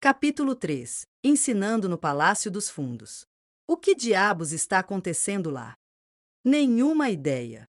Capítulo 3. Ensinando no Palácio dos Fundos. O que diabos está acontecendo lá? Nenhuma ideia.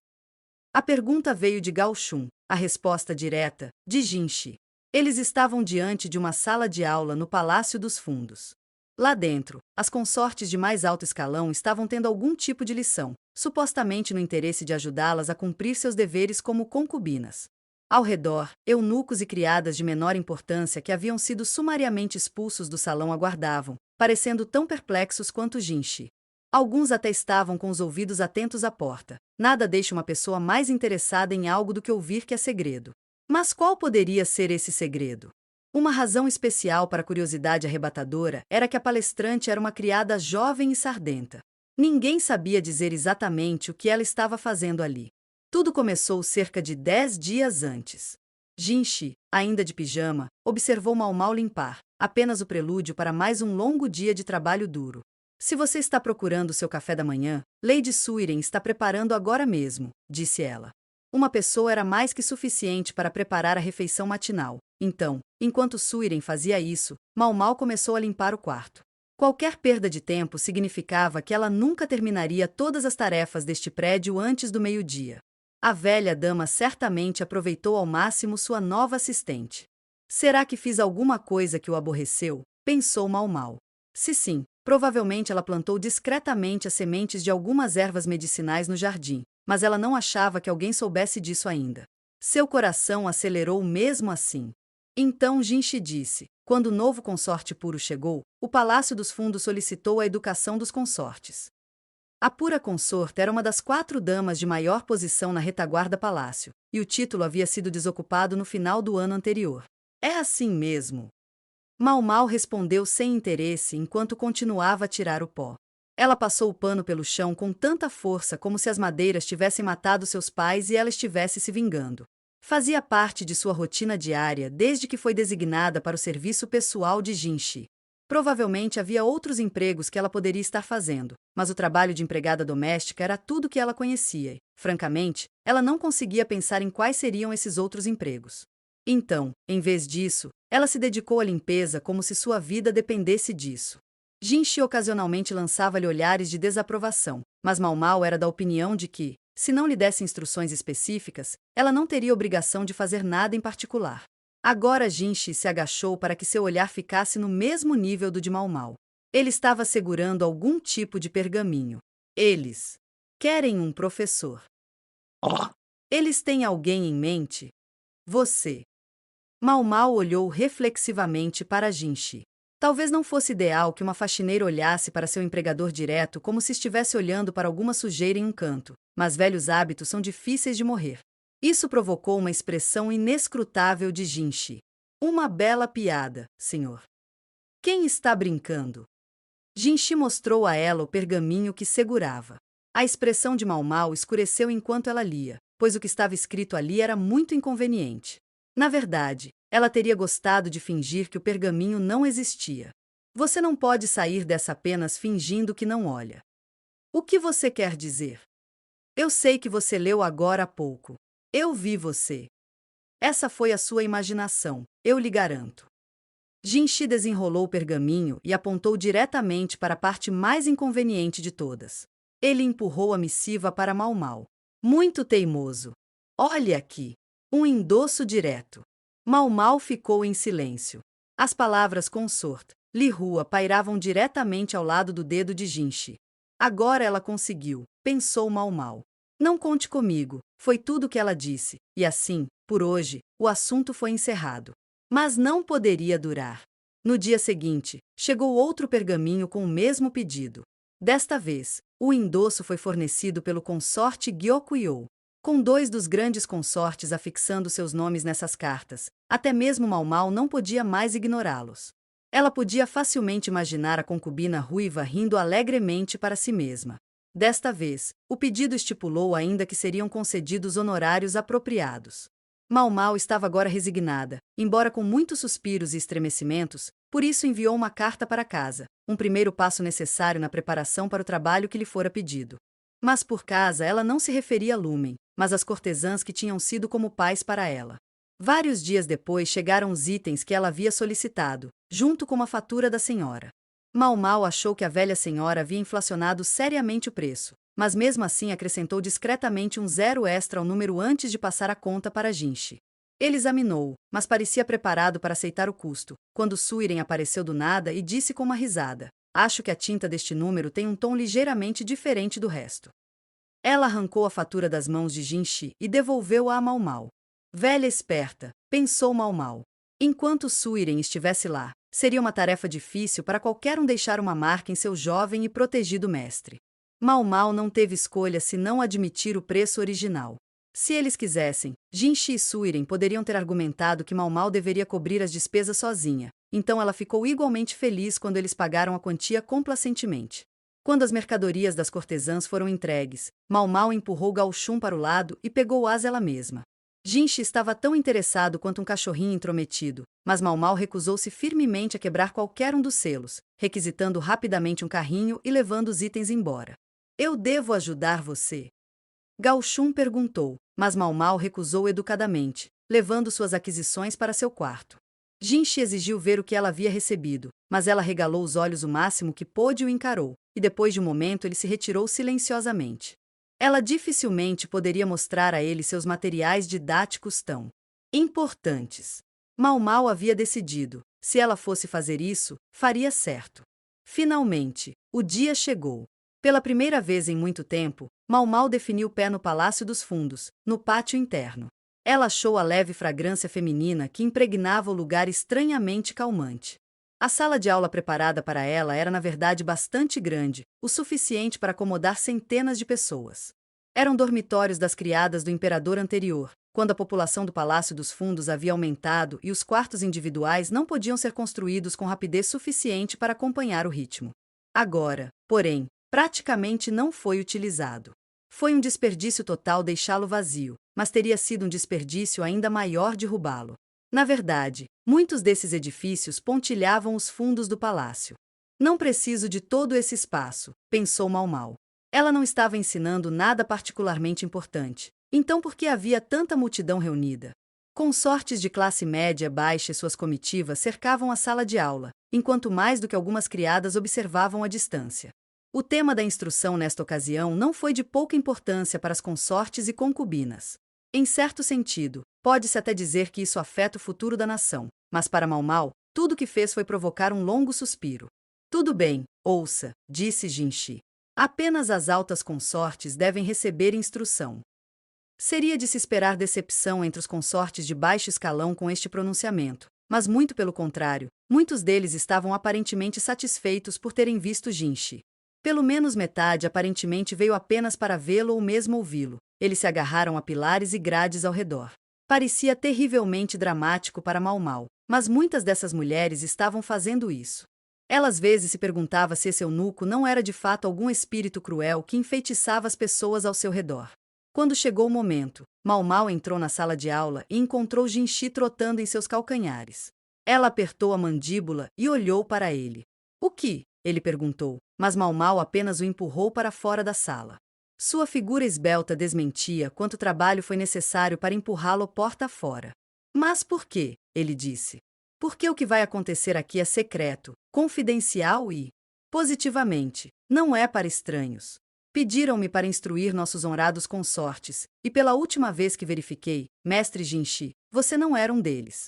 A pergunta veio de Gao Shun, a resposta direta, de Jinshi. Eles estavam diante de uma sala de aula no Palácio dos Fundos. Lá dentro, as consortes de mais alto escalão estavam tendo algum tipo de lição, supostamente no interesse de ajudá-las a cumprir seus deveres como concubinas. Ao redor, eunucos e criadas de menor importância que haviam sido sumariamente expulsos do salão aguardavam, parecendo tão perplexos quanto Jinshi. Alguns até estavam com os ouvidos atentos à porta. Nada deixa uma pessoa mais interessada em algo do que ouvir que é segredo. Mas qual poderia ser esse segredo? Uma razão especial para a curiosidade arrebatadora era que a palestrante era uma criada jovem e sardenta. Ninguém sabia dizer exatamente o que ela estava fazendo ali. Tudo começou cerca de 10 dias antes. Jinshi, ainda de pijama, observou Mau Mau limpar, apenas o prelúdio para mais um longo dia de trabalho duro. Se você está procurando seu café da manhã, Lady Suiren está preparando agora mesmo, disse ela. Uma pessoa era mais que suficiente para preparar a refeição matinal. Então, enquanto Suiren fazia isso, Mau Mau começou a limpar o quarto. Qualquer perda de tempo significava que ela nunca terminaria todas as tarefas deste prédio antes do meio-dia. A velha dama certamente aproveitou ao máximo sua nova assistente. Será que fiz alguma coisa que o aborreceu? Pensou Mau Mau. Se sim, provavelmente ela plantou discretamente as sementes de algumas ervas medicinais no jardim, mas ela não achava que alguém soubesse disso ainda. Seu coração acelerou mesmo assim. Então Jinshi disse: quando o novo consorte puro chegou, o Palácio dos Fundos solicitou a educação dos consortes. A pura consorte era uma das 4 damas de maior posição na retaguarda palácio, e o título havia sido desocupado no final do ano anterior. É assim mesmo. Mau Mau respondeu sem interesse enquanto continuava a tirar o pó. Ela passou o pano pelo chão com tanta força como se as madeiras tivessem matado seus pais e ela estivesse se vingando. Fazia parte de sua rotina diária desde que foi designada para o serviço pessoal de Jinshi. Provavelmente havia outros empregos que ela poderia estar fazendo, mas o trabalho de empregada doméstica era tudo que ela conhecia e, francamente, ela não conseguia pensar em quais seriam esses outros empregos. Então, em vez disso, ela se dedicou à limpeza como se sua vida dependesse disso. Jinshi ocasionalmente lançava-lhe olhares de desaprovação, mas Mau Mau era da opinião de que, se não lhe desse instruções específicas, ela não teria obrigação de fazer nada em particular. Agora Jinshi se agachou para que seu olhar ficasse no mesmo nível do de Mau Mau. Ele estava segurando algum tipo de pergaminho. Eles querem um professor. Oh. Eles têm alguém em mente? Você. Mau Mau olhou reflexivamente para Jinshi. Talvez não fosse ideal que uma faxineira olhasse para seu empregador direto como se estivesse olhando para alguma sujeira em um canto, mas velhos hábitos são difíceis de morrer. Isso provocou uma expressão inescrutável de Jinshi. Uma bela piada, senhor. Quem está brincando? Jinshi mostrou a ela o pergaminho que segurava. A expressão de Mau Mau escureceu enquanto ela lia, pois o que estava escrito ali era muito inconveniente. Na verdade, ela teria gostado de fingir que o pergaminho não existia. Você não pode sair dessa apenas fingindo que não olha. O que você quer dizer? Eu sei que você leu agora há pouco. Eu vi você. Essa foi a sua imaginação, eu lhe garanto. Jinshi desenrolou o pergaminho e apontou diretamente para a parte mais inconveniente de todas. Ele empurrou a missiva para Mau Mau. Muito teimoso. Olhe aqui. Um endosso direto. Mau Mau ficou em silêncio. As palavras consort, Li Hua pairavam diretamente ao lado do dedo de Jinshi. Agora ela conseguiu, pensou Mau Mau. Não conte comigo, foi tudo o que ela disse, e assim, por hoje, o assunto foi encerrado. Mas não poderia durar. No dia seguinte, chegou outro pergaminho com o mesmo pedido. Desta vez, o endosso foi fornecido pelo consorte Gyokuyo. Com 2 dos grandes consortes afixando seus nomes nessas cartas, até mesmo Mau Mau não podia mais ignorá-los. Ela podia facilmente imaginar a concubina ruiva rindo alegremente para si mesma. Desta vez, o pedido estipulou ainda que seriam concedidos honorários apropriados. Mau Mau estava agora resignada, embora com muitos suspiros e estremecimentos, por isso enviou uma carta para casa, um primeiro passo necessário na preparação para o trabalho que lhe fora pedido. Mas por casa ela não se referia a Lumen, mas às cortesãs que tinham sido como pais para ela. Vários dias depois chegaram os itens que ela havia solicitado, junto com a fatura da senhora. Mau Mau achou que a velha senhora havia inflacionado seriamente o preço, mas mesmo assim acrescentou discretamente um zero extra ao número antes de passar a conta para Jinchi. Ele examinou, mas parecia preparado para aceitar o custo, quando Suiren apareceu do nada e disse com uma risada: "Acho que a tinta deste número tem um tom ligeiramente diferente do resto." Ela arrancou a fatura das mãos de Jinchi e devolveu-a a Mau Mau. Velha esperta, pensou Mau Mau. Enquanto Suiren estivesse lá, seria uma tarefa difícil para qualquer um deixar uma marca em seu jovem e protegido mestre. Mau Mau não teve escolha senão admitir o preço original. Se eles quisessem, Jinchi e Suiren poderiam ter argumentado que Mau Mau deveria cobrir as despesas sozinha, então ela ficou igualmente feliz quando eles pagaram a quantia complacentemente. Quando as mercadorias das cortesãs foram entregues, Mau Mau empurrou Gao Shun para o lado e pegou-as ela mesma. Jinchi estava tão interessado quanto um cachorrinho intrometido, mas Mau Mau recusou-se firmemente a quebrar qualquer um dos selos, requisitando rapidamente um carrinho e levando os itens embora. "Eu devo ajudar você?" Gao Shun perguntou, mas Mau Mau recusou educadamente, levando suas aquisições para seu quarto. Jinchi exigiu ver o que ela havia recebido, mas ela regalou os olhos o máximo que pôde e o encarou, e depois de um momento ele se retirou silenciosamente. Ela dificilmente poderia mostrar a ele seus materiais didáticos tão importantes. Mau Mau havia decidido, se ela fosse fazer isso, faria certo. Finalmente, o dia chegou. Pela primeira vez em muito tempo, Mau Mau definiu o pé no Palácio dos Fundos, no pátio interno. Ela achou a leve fragrância feminina que impregnava o lugar estranhamente calmante. A sala de aula preparada para ela era na verdade bastante grande, o suficiente para acomodar centenas de pessoas. Eram dormitórios das criadas do imperador anterior, quando a população do Palácio dos Fundos havia aumentado e os quartos individuais não podiam ser construídos com rapidez suficiente para acompanhar o ritmo. Agora, porém, praticamente não foi utilizado. Foi um desperdício total deixá-lo vazio, mas teria sido um desperdício ainda maior derrubá-lo. Na verdade, muitos desses edifícios pontilhavam os fundos do palácio. Não preciso de todo esse espaço, pensou Mau Mau. Ela não estava ensinando nada particularmente importante, então por que havia tanta multidão reunida? Consortes de classe média baixa e suas comitivas cercavam a sala de aula, enquanto mais do que algumas criadas observavam à distância. O tema da instrução nesta ocasião não foi de pouca importância para as consortes e concubinas. Em certo sentido, pode-se até dizer que isso afeta o futuro da nação, mas para Mau Mau, tudo o que fez foi provocar um longo suspiro. "Tudo bem, ouça", disse Jinchi. "Apenas as altas consortes devem receber instrução." Seria de se esperar decepção entre os consortes de baixo escalão com este pronunciamento, mas muito pelo contrário, muitos deles estavam aparentemente satisfeitos por terem visto Jinchi. Pelo menos metade aparentemente veio apenas para vê-lo ou mesmo ouvi-lo. Eles se agarraram a pilares e grades ao redor. Parecia terrivelmente dramático para Mau Mau, mas muitas dessas mulheres estavam fazendo isso. Ela às vezes se perguntava se esse eunuco não era de fato algum espírito cruel que enfeitiçava as pessoas ao seu redor. Quando chegou o momento, Mau Mau entrou na sala de aula e encontrou Jinchi trotando em seus calcanhares. Ela apertou a mandíbula e olhou para ele. "O que?" ele perguntou, mas Mau Mau apenas o empurrou para fora da sala. Sua figura esbelta desmentia quanto trabalho foi necessário para empurrá-lo porta fora. "Mas por quê?" ele disse. "Porque o que vai acontecer aqui é secreto, confidencial e, positivamente, não é para estranhos. Pediram-me para instruir nossos honrados consortes, e pela última vez que verifiquei, mestre Jinchi, você não era um deles."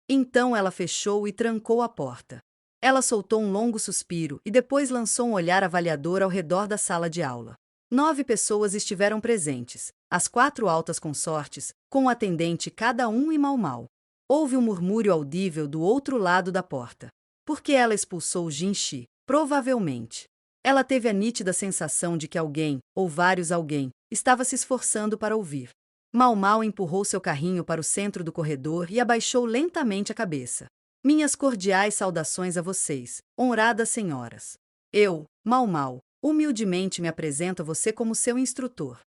Então ela fechou e trancou a porta. Ela soltou um longo suspiro e depois lançou um olhar avaliador ao redor da sala de aula. 9 pessoas estiveram presentes, as 4 altas consortes, com o atendente cada um e Mau Mau. Houve um murmúrio audível do outro lado da porta. Por que ela expulsou Jinchi? Provavelmente. Ela teve a nítida sensação de que alguém, ou vários alguém, estava se esforçando para ouvir. Mau Mau empurrou seu carrinho para o centro do corredor e abaixou lentamente a cabeça. "Minhas cordiais saudações a vocês, honradas senhoras. Eu, Mau Mau, humildemente me apresento a você como seu instrutor."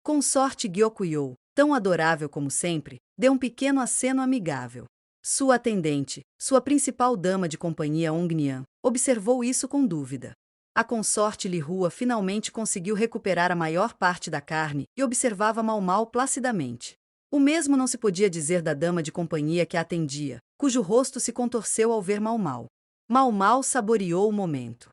Consorte Gyokuyou, tão adorável como sempre, deu um pequeno aceno amigável. Sua atendente, sua principal dama de companhia Ongnian, observou isso com dúvida. A consorte Li Hua finalmente conseguiu recuperar a maior parte da carne e observava Mau Mau placidamente. O mesmo não se podia dizer da dama de companhia que a atendia, cujo rosto se contorceu ao ver Mau Mau. Mau Mau saboreou o momento.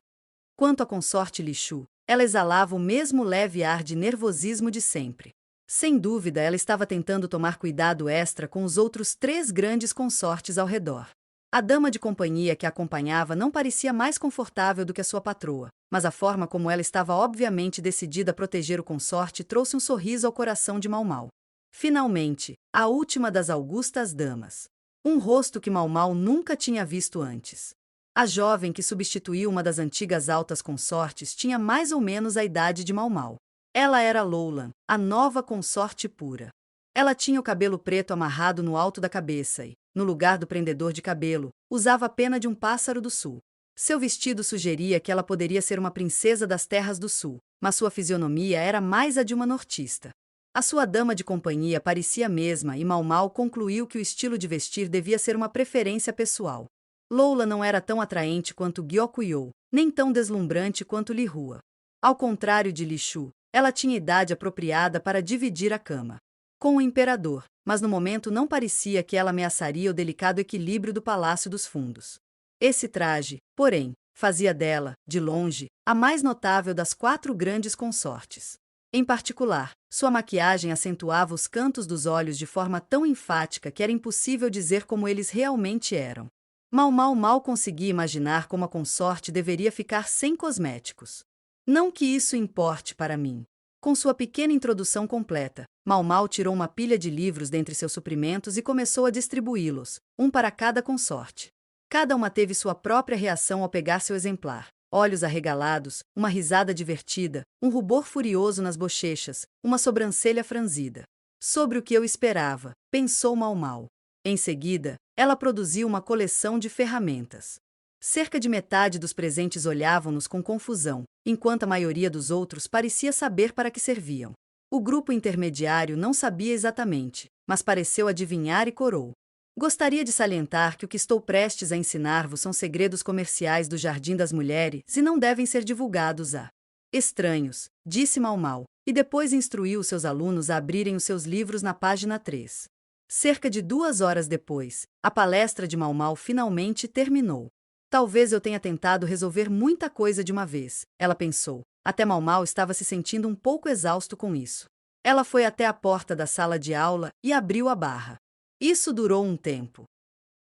Quanto à consorte Li Shu, ela exalava o mesmo leve ar de nervosismo de sempre. Sem dúvida, ela estava tentando tomar cuidado extra com os outros 3 grandes consortes ao redor. A dama de companhia que a acompanhava não parecia mais confortável do que a sua patroa, mas a forma como ela estava obviamente decidida a proteger o consorte trouxe um sorriso ao coração de Mau Mau. Finalmente, a última das augustas damas. Um rosto que Mau Mau nunca tinha visto antes. A jovem que substituiu uma das antigas altas consortes tinha mais ou menos a idade de Mau Mau. Ela era Loulan, a nova consorte pura. Ela tinha o cabelo preto amarrado no alto da cabeça e, no lugar do prendedor de cabelo, usava a pena de um pássaro do sul. Seu vestido sugeria que ela poderia ser uma princesa das terras do sul, mas sua fisionomia era mais a de uma nortista. A sua dama de companhia parecia a mesma e Mau Mau concluiu que o estilo de vestir devia ser uma preferência pessoal. Lola não era tão atraente quanto Gyokuyou, nem tão deslumbrante quanto Li Hua. Ao contrário de Li Shu, ela tinha idade apropriada para dividir a cama com o imperador, mas no momento não parecia que ela ameaçaria o delicado equilíbrio do Palácio dos Fundos. Esse traje, porém, fazia dela, de longe, a mais notável das 4 grandes consortes. Em particular, sua maquiagem acentuava os cantos dos olhos de forma tão enfática que era impossível dizer como eles realmente eram. Mau Mau mal conseguia imaginar como a consorte deveria ficar sem cosméticos. Não que isso importe para mim. Com sua pequena introdução completa, Mau Mau tirou uma pilha de livros dentre seus suprimentos e começou a distribuí-los, um para cada consorte. Cada uma teve sua própria reação ao pegar seu exemplar. Olhos arregalados, uma risada divertida, um rubor furioso nas bochechas, uma sobrancelha franzida. Sobre o que eu esperava, pensou Mau Mau. Em seguida, ela produziu uma coleção de ferramentas. Cerca de metade dos presentes olhavam-nos com confusão, enquanto a maioria dos outros parecia saber para que serviam. O grupo intermediário não sabia exatamente, mas pareceu adivinhar e corou. Gostaria de salientar que o que estou prestes a ensinar-vos são segredos comerciais do Jardim das Mulheres e não devem ser divulgados a estranhos, disse Mau Mau, e depois instruiu seus alunos a abrirem os seus livros na página 3. Cerca de 2 horas depois, a palestra de Mau Mau finalmente terminou. Talvez eu tenha tentado resolver muita coisa de uma vez, ela pensou. Até Mau Mau estava se sentindo um pouco exausto com isso. Ela foi até a porta da sala de aula e abriu a barra. Isso durou um tempo.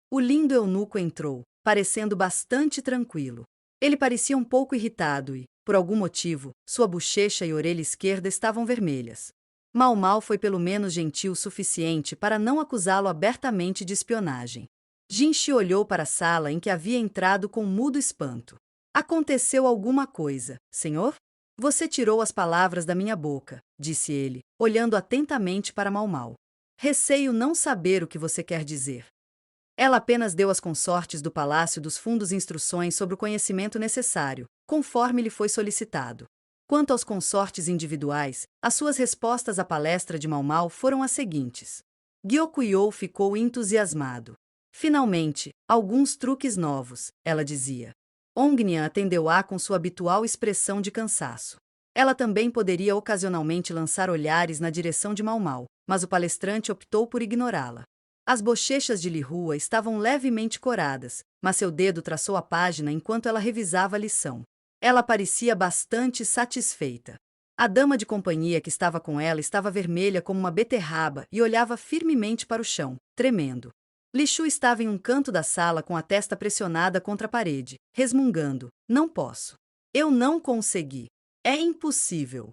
O lindo eunuco entrou, parecendo bastante tranquilo. Ele parecia um pouco irritado e, por algum motivo, sua bochecha e orelha esquerda estavam vermelhas. Mau Mau foi pelo menos gentil o suficiente para não acusá-lo abertamente de espionagem. Jinshi olhou para a sala em que havia entrado com mudo espanto. Aconteceu alguma coisa, senhor? Você tirou as palavras da minha boca, disse ele, olhando atentamente para Mau Mau. Receio não saber o que você quer dizer. Ela apenas deu às consortes do Palácio dos Fundos instruções sobre o conhecimento necessário, conforme lhe foi solicitado. Quanto aos consortes individuais, as suas respostas à palestra de Mau Mau foram as seguintes. Gyokuyou ficou entusiasmado. Finalmente, alguns truques novos, ela dizia. Ongnian atendeu-a com sua habitual expressão de cansaço. Ela também poderia ocasionalmente lançar olhares na direção de Mau Mau, mas o palestrante optou por ignorá-la. As bochechas de Li Hua estavam levemente coradas, mas seu dedo traçou a página enquanto ela revisava a lição. Ela parecia bastante satisfeita. A dama de companhia que estava com ela estava vermelha como uma beterraba e olhava firmemente para o chão, tremendo. Li Shu estava em um canto da sala com a testa pressionada contra a parede, resmungando. Não posso. Eu não consegui. É impossível.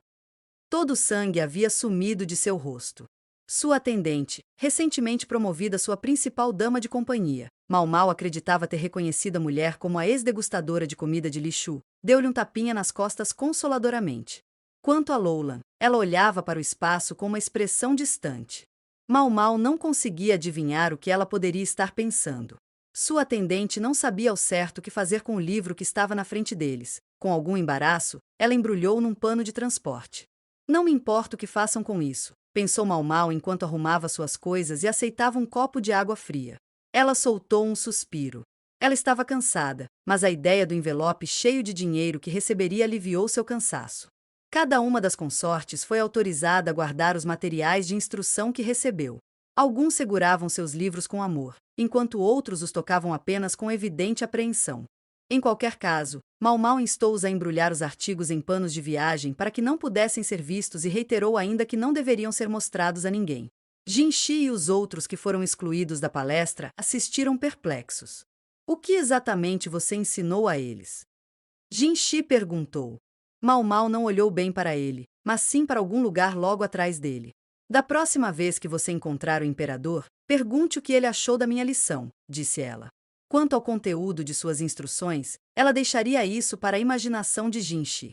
Todo o sangue havia sumido de seu rosto. Sua atendente, recentemente promovida sua principal dama de companhia, Mau Mau acreditava ter reconhecido a mulher como a ex-degustadora de comida de Li Shu, deu-lhe um tapinha nas costas consoladoramente. Quanto a Loulan, ela olhava para o espaço com uma expressão distante. Mau Mau não conseguia adivinhar o que ela poderia estar pensando. Sua atendente não sabia ao certo o que fazer com o livro que estava na frente deles. Com algum embaraço, ela embrulhou num pano de transporte. Não me importa o que façam com isso, pensou Mau Mau enquanto arrumava suas coisas e aceitava um copo de água fria. Ela soltou um suspiro. Ela estava cansada, mas a ideia do envelope cheio de dinheiro que receberia aliviou seu cansaço. Cada uma das consortes foi autorizada a guardar os materiais de instrução que recebeu. Alguns seguravam seus livros com amor, enquanto outros os tocavam apenas com evidente apreensão. Em qualquer caso, Mau Mau instou-os a embrulhar os artigos em panos de viagem para que não pudessem ser vistos e reiterou ainda que não deveriam ser mostrados a ninguém. Jinchi e os outros que foram excluídos da palestra assistiram perplexos. O que exatamente você ensinou a eles? Jinchi perguntou. Mau Mau não olhou bem para ele, mas sim para algum lugar logo atrás dele. Da próxima vez que você encontrar o imperador, pergunte o que ele achou da minha lição, disse ela. Quanto ao conteúdo de suas instruções, ela deixaria isso para a imaginação de Jinchi.